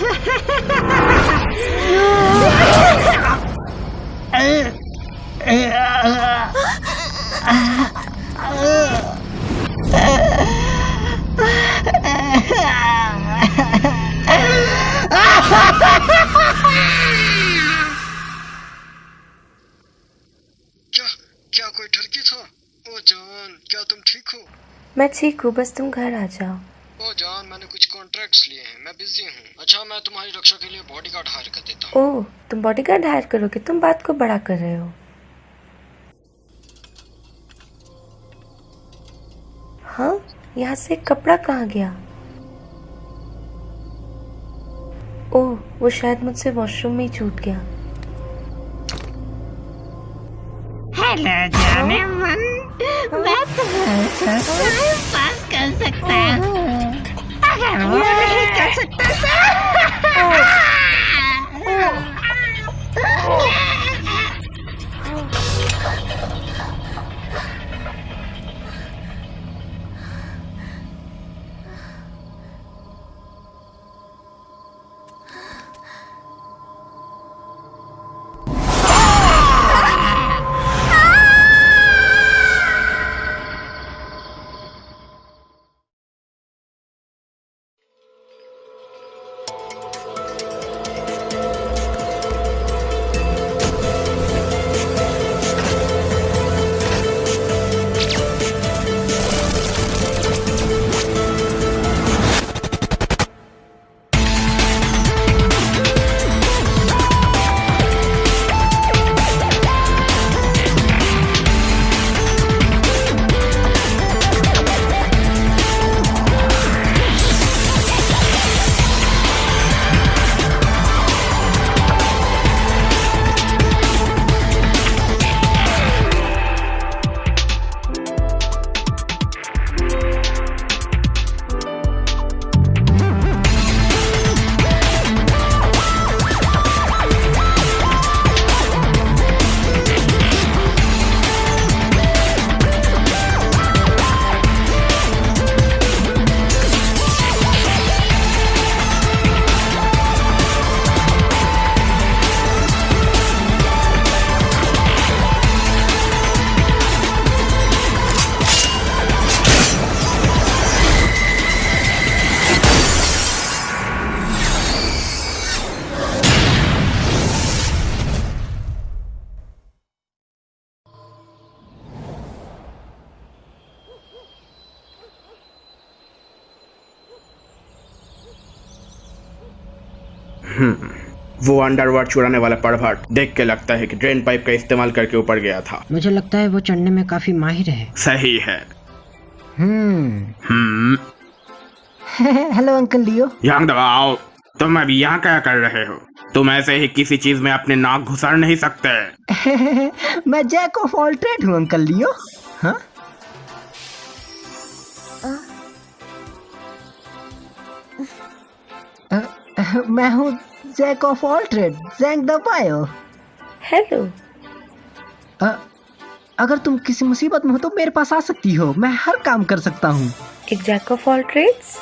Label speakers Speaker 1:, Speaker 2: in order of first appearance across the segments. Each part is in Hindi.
Speaker 1: क्या क्या कोई ठरकी था? ओ जान, क्या तुम ठीक हो?
Speaker 2: मैं ठीक हूँ, बस तुम घर आ जाओ।
Speaker 1: ओ जान, मैंने कुछ कॉन्ट्रैक्ट्स लिए हैं, मैं बिजी हूँ। अच्छा, मैं तुम्हारी रक्षा के लिए बॉडीगार्ड हायर कर देता हूँ।
Speaker 2: ओह, तुम बॉडीगार्ड हायर करोगे? तुम बात को बड़ा कर रहे हो। हाँ, यहाँ से कपड़ा कहाँ गया? ओह, वो शायद मुझसे वॉशरूम में ही छूट गया।
Speaker 3: हेलो जाने मन, मैं तुम्हारे साथ पास कर सकता हूँ अगर वो नहीं कर सकता
Speaker 4: वो अंडरवर्ल्ड चुराने वाला परभट देख के लगता है कि ड्रेन पाइप का इस्तेमाल करके ऊपर गया था।
Speaker 5: मुझे लगता है वो चढ़ने में काफी माहिर है।
Speaker 4: सही है।
Speaker 5: हेलो अंकल लियो।
Speaker 4: यहाँ दबाओ, तुम अभी यहाँ क्या कर रहे हो? तुम ऐसे ही किसी चीज में अपने नाक घुसा नहीं सकते।
Speaker 5: मैं जैक ऑफ ऑल ट्रेड हूँ अंकल लियो। हाँ? मैं हूँ जैक ऑफ ऑल ट्रेड, जैंग द बायो।
Speaker 2: हेलो।
Speaker 5: अगर तुम किसी मुसीबत में हो तो मेरे पास आ सकती हो, मैं हर काम कर सकता हूँ।
Speaker 2: एक जैक ऑफ ऑल ट्रेड्स?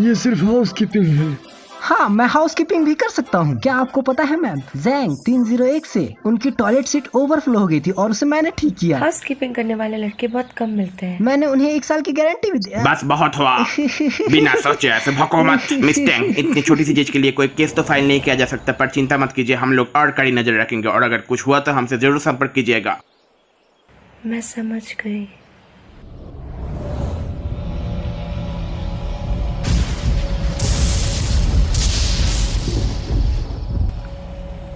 Speaker 1: ये सिर्फ हाउसकीपिंग है।
Speaker 5: हाँ, मैं हाउसकीपिंग भी कर सकता हूँ। क्या आपको पता है मैम, जैंग 301 से उनकी टॉयलेट सीट ओवरफ्लो हो गई थी और उसे मैंने ठीक किया।
Speaker 2: हाउसकीपिंग करने वाले लड़के बहुत कम मिलते हैं।
Speaker 5: मैंने उन्हें 1 साल की गारंटी भी दी।
Speaker 4: बस बहुत हुआ, बिना सोचे ऐसे भको मत। मिस्टेंग, इतनी छोटी सी चीज के लिए कोई केस तो फाइल नहीं किया जा सकता, पर चिंता मत कीजिए, हम लोग और कड़ी नजर रखेंगे और अगर कुछ हुआ तो हमसे जरूर संपर्क कीजिएगा।
Speaker 2: मैं समझ गई।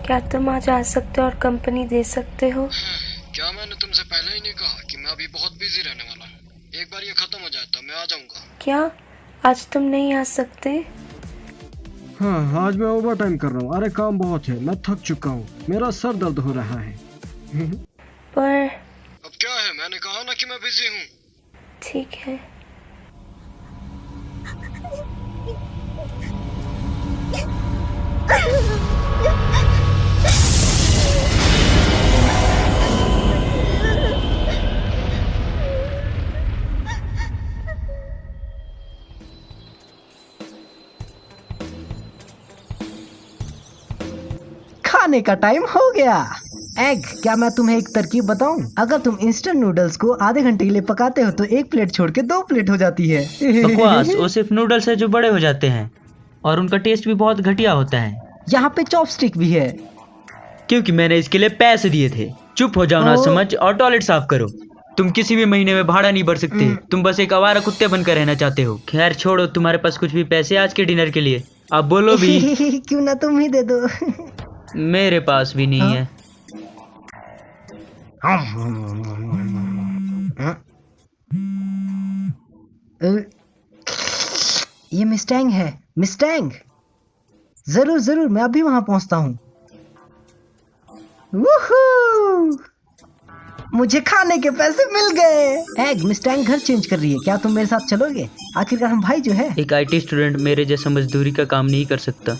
Speaker 2: क्या तुम आज आ सकते हो और कंपनी दे सकते हो?
Speaker 1: क्या मैंने तुमसे पहले ही नहीं कहा कि मैं अभी बहुत बिजी रहने वाला हूँ? एक बार ये खत्म हो जाए तो मैं आ जाऊंगा।
Speaker 2: क्या आज तुम नहीं आ सकते?
Speaker 6: हाँ, आज मैं ओवर टाइम कर रहा हूँ। अरे काम बहुत है, मैं थक चुका हूँ, मेरा सर दर्द हो रहा है।
Speaker 2: पर
Speaker 1: अब क्या है, मैंने कहा ना कि मैं बिजी हूँ।
Speaker 2: ठीक है।
Speaker 5: खाने का टाइम हो गया। एग, क्या मैं तुम्हें एक तरकीब बताऊं? अगर तुम इंस्टेंट नूडल्स को आधे घंटे के लिए पकाते हो तो एक प्लेट छोड़ के 2 प्लेट हो जाती है।
Speaker 7: बकवास, वो सिर्फ नूडल्स है जो बड़े हो जाते हैं और उनका टेस्ट भी बहुत घटिया होता है।
Speaker 5: यहाँ पे चॉपस्टिक भी है।
Speaker 7: क्योंकि मैंने इसके लिए पैसे दिए थे। चुप हो जाओ ना समझ और टॉयलेट साफ करो। तुम किसी भी महीने में भाड़ा नहीं भर सकते। तुम बस एक आवारा कुत्ते बनकर रहना चाहते हो। खैर छोड़ो, तुम्हारे पास कुछ भी पैसे आज के डिनर के लिए? आप बोलो भी।
Speaker 5: क्यों ना तुम ही दे दो।
Speaker 7: मेरे पास भी नहीं है।
Speaker 5: ये मिस्टैंग है। मिस्टैंग, जरूर जरूर, मैं अभी वहां पहुंचता हूँ। वूहू! मुझे खाने के पैसे मिल गए। एग, मिस्टैंग घर चेंज कर रही है, क्या तुम मेरे साथ चलोगे? आखिरकार हम भाई जो है।
Speaker 7: एक IT स्टूडेंट मेरे जैसा मजदूरी का काम नहीं कर सकता।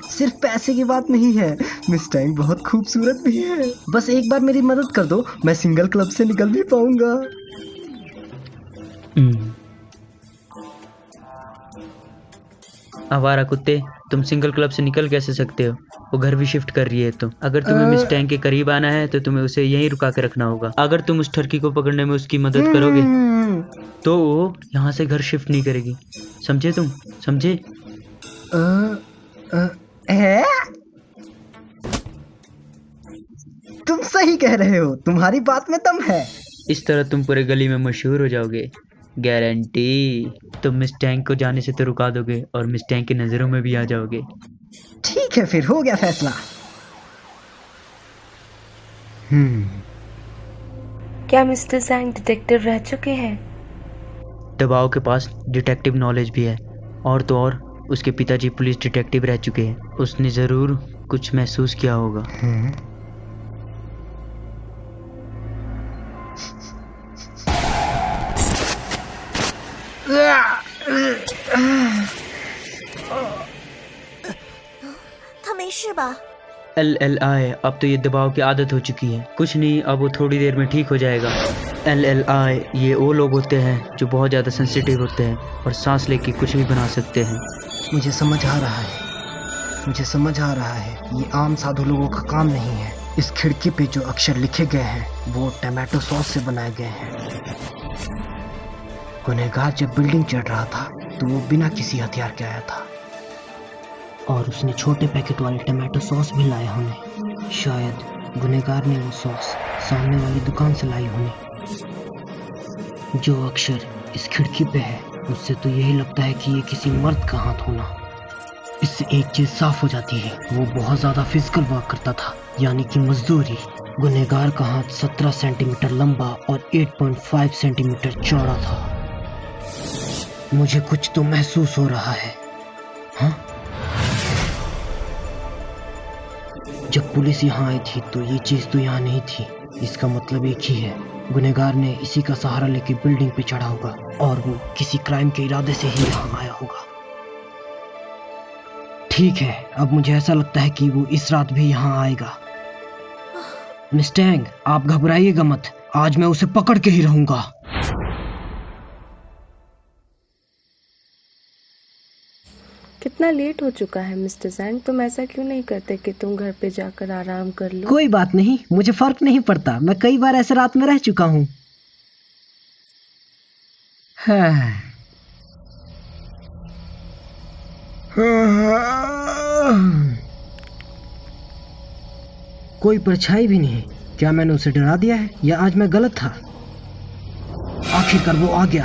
Speaker 5: सिर्फ पैसे की बात नहीं है, मिस्टैंग बहुत खूबसूरत भी है। बस एक बार मेरी मदद कर दो, मैं सिंगल क्लब से निकल भी पाऊंगा।
Speaker 7: आवारा कुत्ते, तुम सिंगल क्लब से निकल कैसे सकते हो? वो घर भी शिफ्ट कर रही है। तो अगर तुम्हें मिस्टैंग के करीब आना है तो तुम्हें उसे यहीं रुका के रखना होगा। अगर तुम उस ठरकी को पकड़ने में उसकी मदद करोगे तो वो यहाँ से घर शिफ्ट नहीं करेगी। समझे तुम? समझे?
Speaker 5: है? तुम सही कह रहे हो, तुम्हारी बात में दम है।
Speaker 7: इस तरह तुम पूरे गली में मशहूर हो जाओगे, गारंटी। तुम मिस्टैंग को जाने से तो रुका दोगे और मिस्टैंग की नजरों में भी आ जाओगे।
Speaker 5: ठीक है, फिर हो गया फैसला।
Speaker 2: क्या मिस्टर जैंग डिटेक्टिव रह चुके हैं?
Speaker 7: दबाव के पास डिटेक्टिव नॉलेज भी है, और तो और उसके पिताजी पुलिस डिटेक्टिव रह चुके हैं। उसने जरूर कुछ महसूस किया होगा। LLI, अब तो ये दबाव की आदत हो चुकी है। कुछ नहीं, अब वो थोड़ी देर में ठीक हो जाएगा। LLI, ये वो लोग होते हैं जो बहुत ज़्यादा सेंसिटिव होते हैं और सांस लेके कुछ भी बना सकते हैं।
Speaker 5: मुझे समझ आ रहा है, मुझे समझ आ रहा है। ये आम साधु लोगों का काम नहीं है। इस खिड़की पे जो अक्षर लिखे गए हैं वो टमाटो सॉस से बनाए गए हैं। गुनहगार जब बिल्डिंग चढ़ रहा था तो वो बिना किसी हथियार के आया था और उसने छोटे पैकेट वाले टमाटो सॉस भी लाए होने। शायद गुनहगार ने वो सॉस सामने वाली दुकान से लाई होनी। जो अक्षर इस खिड़की पे है उससे तो यही लगता है कि ये किसी मर्द का हाथ होना। इससे एक चीज साफ हो जाती है, वो बहुत ज्यादा फिजिकल वर्क करता था, यानी कि मजदूरी। गुनहगार का हाथ 17 सेंटीमीटर लंबा और 8.5 सेंटीमीटर चौड़ा था। मुझे कुछ तो महसूस हो रहा है। हाँ? जब पुलिस यहाँ आई थी तो ये चीज तो यहाँ नहीं थी। इसका मतलब एक ही है, गुनहगार ने इसी का सहारा लेके बिल्डिंग पे चढ़ा होगा और वो किसी क्राइम के इरादे से ही यहाँ आया होगा। ठीक है, अब मुझे ऐसा लगता है कि वो इस रात भी यहाँ आएगा। मिस्टैंग, आप घबराइएगा मत, आज मैं उसे पकड़ के ही रहूंगा।
Speaker 2: कितना लेट हो चुका है मिस्टर जैंग, तुम ऐसा क्यों नहीं करते कि तुम घर पे जाकर आराम कर लो?
Speaker 5: कोई बात नहीं, मुझे फर्क नहीं पड़ता, मैं कई बार ऐसे रात में रह चुका हूँ। कोई परछाई भी नहीं। क्या मैंने उसे डरा दिया है या आज मैं गलत था? आखिरकार वो आ गया।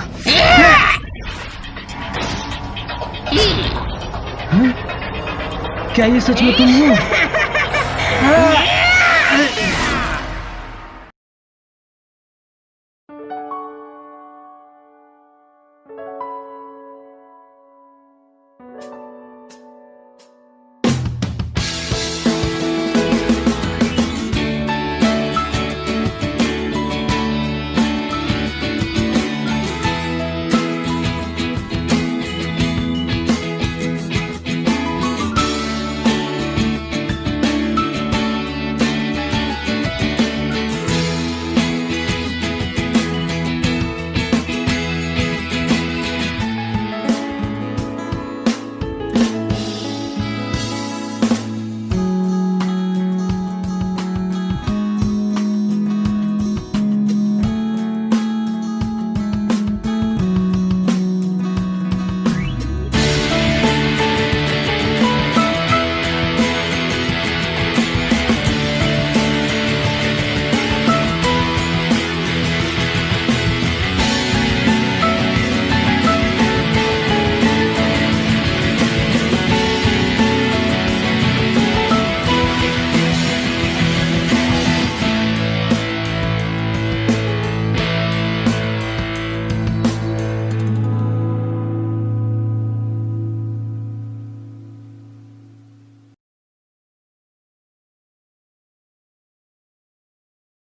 Speaker 5: हाँ? क्या ये सच में तुम हो?